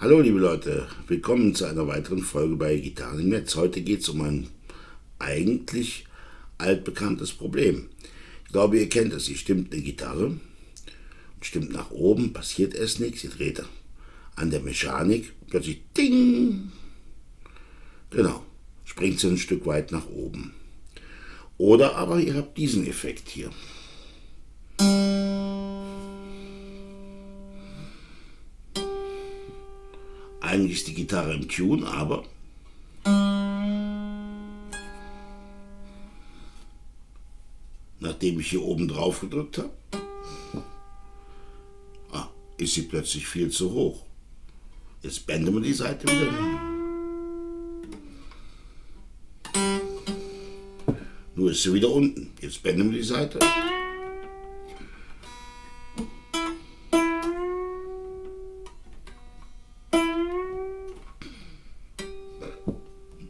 Hallo liebe Leute, willkommen zu einer weiteren Folge bei Gitarren im Netz. Heute geht es um ein eigentlich altbekanntes Problem. Ich glaube, ihr kennt es. Ihr stimmt eine Gitarre und stimmt nach oben, passiert erst nichts, ihr dreht an der Mechanik, plötzlich ding, genau, springt sie ein Stück weit nach oben. Oder aber ihr habt diesen Effekt hier. Eigentlich ist die Gitarre im Tune, aber nachdem ich hier oben drauf gedrückt habe, ist sie plötzlich viel zu hoch. Jetzt bänden wir die Seite wieder. Nur ist sie wieder unten. Jetzt bänden wir die Seite.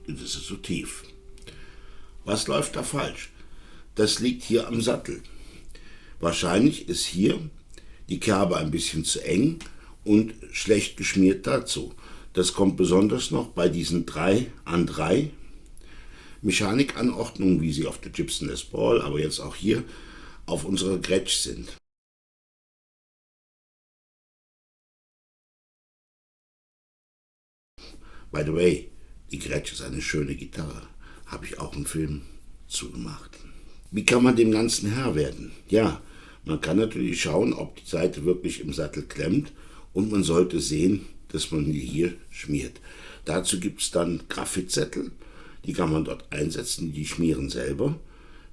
Jetzt ist es zu tief. Was läuft da falsch? Das liegt hier am Sattel. Wahrscheinlich ist hier die Kerbe ein bisschen zu eng und schlecht geschmiert dazu. Das kommt besonders noch bei diesen 3-an-3 Mechanikanordnungen, wie sie auf der Gibson Les Paul, aber jetzt auch hier auf unserer Gretsch sind. By the way, die Gretsch ist eine schöne Gitarre. Habe ich auch einen Film zugemacht. Wie kann man dem Ganzen Herr werden? Ja, man kann natürlich schauen, ob die Saite wirklich im Sattel klemmt und man sollte sehen, dass man die hier schmiert. Dazu gibt es dann Graphitzettel, die kann man dort einsetzen, die schmieren selber.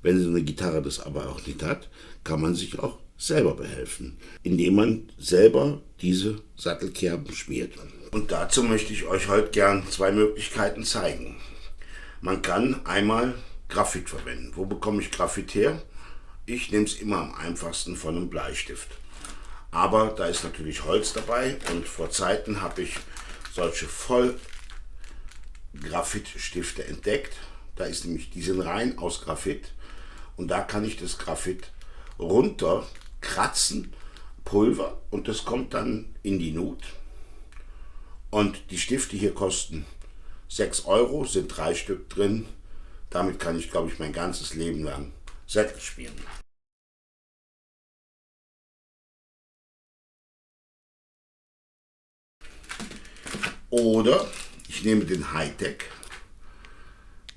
Wenn so eine Gitarre das aber auch nicht hat, kann man sich auch selber behelfen, indem man selber diese Sattelkerben schmiert. Und dazu möchte ich euch heute gern zwei Möglichkeiten zeigen. Man kann einmal Graphit verwenden. Wo bekomme ich Graphit her? Ich nehme es immer am einfachsten von einem Bleistift. Aber da ist natürlich Holz dabei und vor Zeiten habe ich solche Vollgraphitstifte entdeckt. Da ist nämlich, die sind rein aus Graphit und da kann ich das Graphit runterkratzen, Pulver, und das kommt dann in die Nut. Und die Stifte hier kosten 6 Euro, sind 3 Stück drin. Damit kann ich, glaube ich, mein ganzes Leben lang Sättel schmieren. Oder ich nehme den Hightech,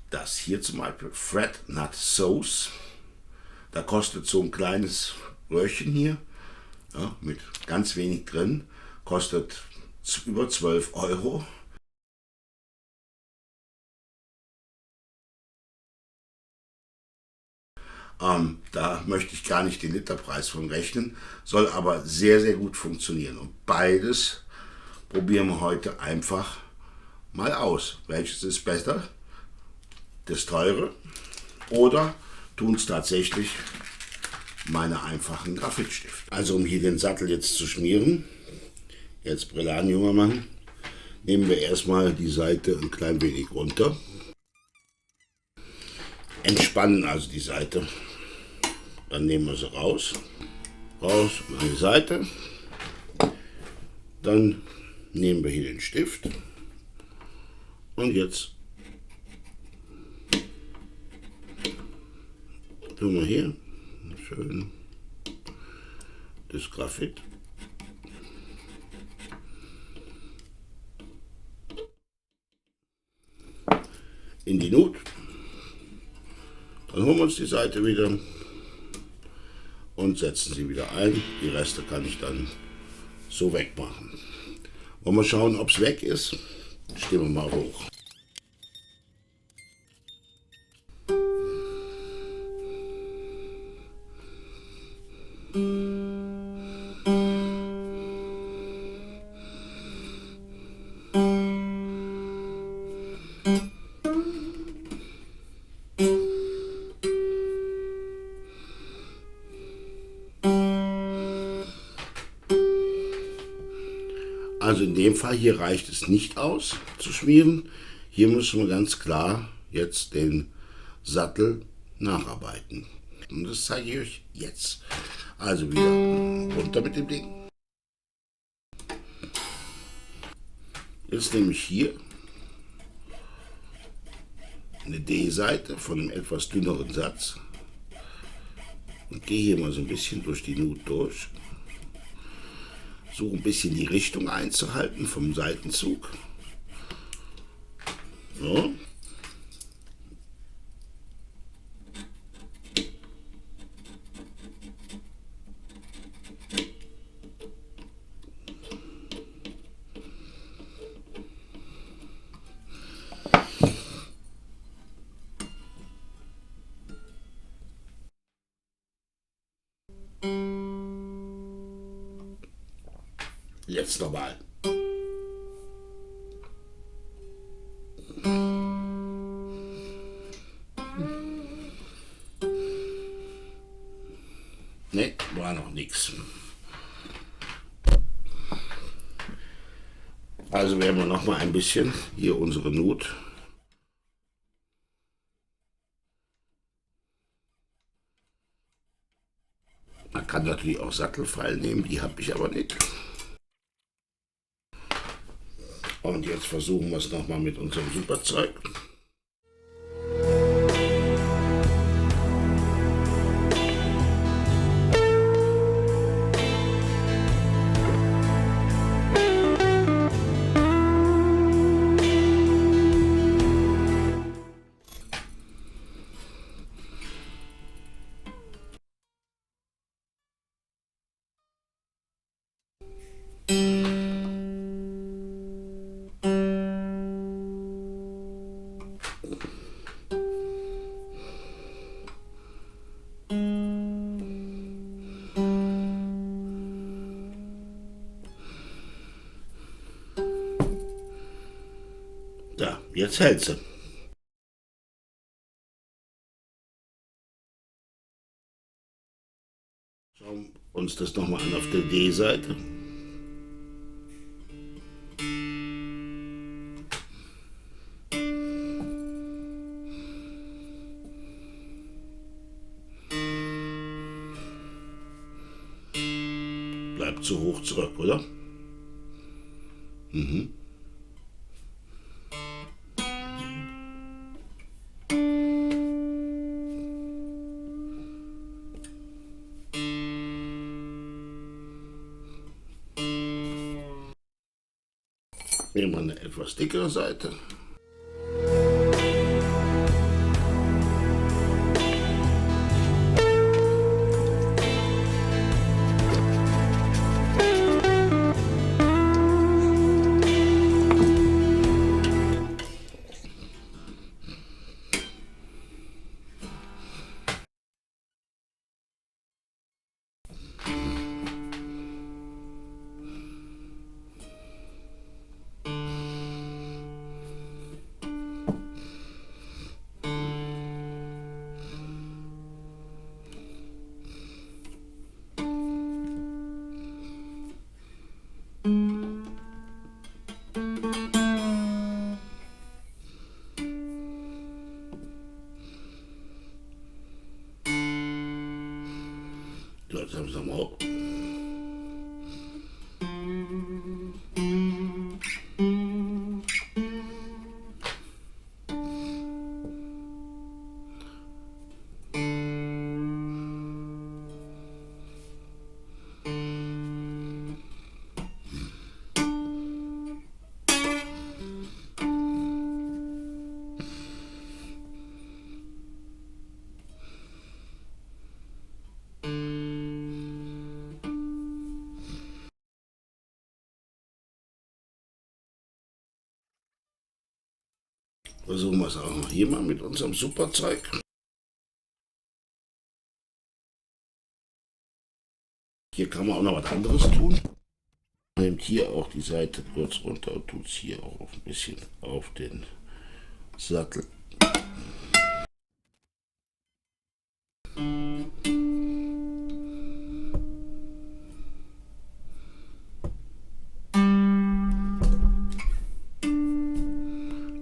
das hier zum Beispiel, Fret Nut Sauce. Da kostet so ein kleines Röhrchen hier, ja, mit ganz wenig drin, kostet über 12 Euro. Da möchte ich gar nicht den Literpreis von rechnen, soll aber sehr, sehr gut funktionieren. Und beides probieren wir heute einfach mal aus. Welches ist besser? Das teure oder tun es tatsächlich meine einfachen Graphitstifte? Also um hier den Sattel jetzt zu schmieren, jetzt Brille an, junger Mann, nehmen wir erstmal die Seite ein klein wenig runter. Entspannen also die Seite. Dann nehmen wir sie raus an die Seite. Dann nehmen wir hier den Stift und jetzt tun wir hier schön das Graphit in die Nut. Dann holen wir uns die Seite wieder und setzen sie wieder ein. Die Reste kann ich dann so wegmachen. Wollen wir schauen, ob es weg ist? Stimmen wir mal hoch. Also in dem Fall hier reicht es nicht aus zu schmieren. Hier müssen wir ganz klar jetzt den Sattel nacharbeiten. Und das zeige ich euch jetzt. Also wieder runter mit dem Ding. Jetzt nehme ich hier eine D-Seite von einem etwas dünneren Satz und gehe hier mal so ein bisschen durch die Nut durch. Suche ein bisschen die Richtung einzuhalten vom Seitenzug. So. Jetzt nochmal. Ne, war noch nichts. Also werden wir noch mal ein bisschen hier unsere Nut. Man kann natürlich auch Sattelfeil nehmen, die habe ich aber nicht. Und jetzt versuchen wir es noch mal mit unserem Superzeug. Da, jetzt hält sie. Schauen wir uns das nochmal an auf der D-Seite. Bleibt zu hoch zurück, oder? Mhm. Nehmen wir eine etwas dickere Seite. So, jetzt haben wir es nochmal hoch. Versuchen wir es auch noch hier mal mit unserem Superzeug. Hier kann man auch noch was anderes tun. Nehmt hier auch die Seite kurz runter und tut es hier auch ein bisschen auf den Sattel.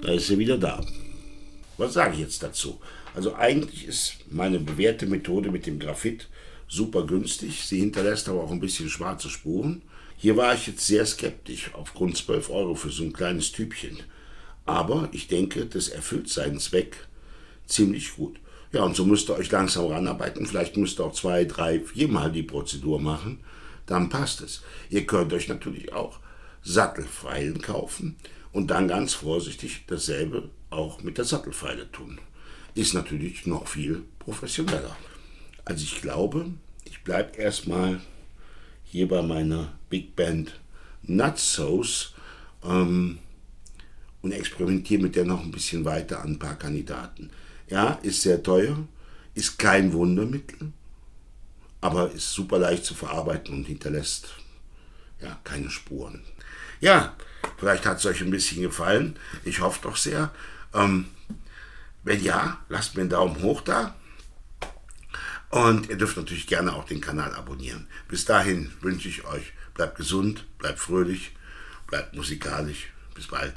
Da ist sie wieder da. Was sage ich jetzt dazu? Also eigentlich ist meine bewährte Methode mit dem Graphit super günstig. Sie hinterlässt aber auch ein bisschen schwarze Spuren. Hier war ich jetzt sehr skeptisch aufgrund 12 Euro für so ein kleines Typchen. Aber ich denke, das erfüllt seinen Zweck ziemlich gut. Ja, und so müsst ihr euch langsam ranarbeiten. Vielleicht müsst ihr auch 2, 3, 4 Mal die Prozedur machen. Dann passt es. Ihr könnt euch natürlich auch Sattelfeilen kaufen und dann ganz vorsichtig dasselbe auch mit der Sattelfeile tun. Ist natürlich noch viel professioneller. Also ich glaube, ich bleibe erstmal hier bei meiner Big Band Nutsos und experimentiere mit der noch ein bisschen weiter an ein paar Kandidaten. Ja, ist sehr teuer, ist kein Wundermittel, aber ist super leicht zu verarbeiten und hinterlässt ja keine Spuren. Ja, vielleicht hat es euch ein bisschen gefallen. Ich hoffe doch sehr. Wenn ja, lasst mir einen Daumen hoch da. Und ihr dürft natürlich gerne auch den Kanal abonnieren. Bis dahin wünsche ich euch, bleibt gesund, bleibt fröhlich, bleibt musikalisch. Bis bald,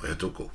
euer Toko.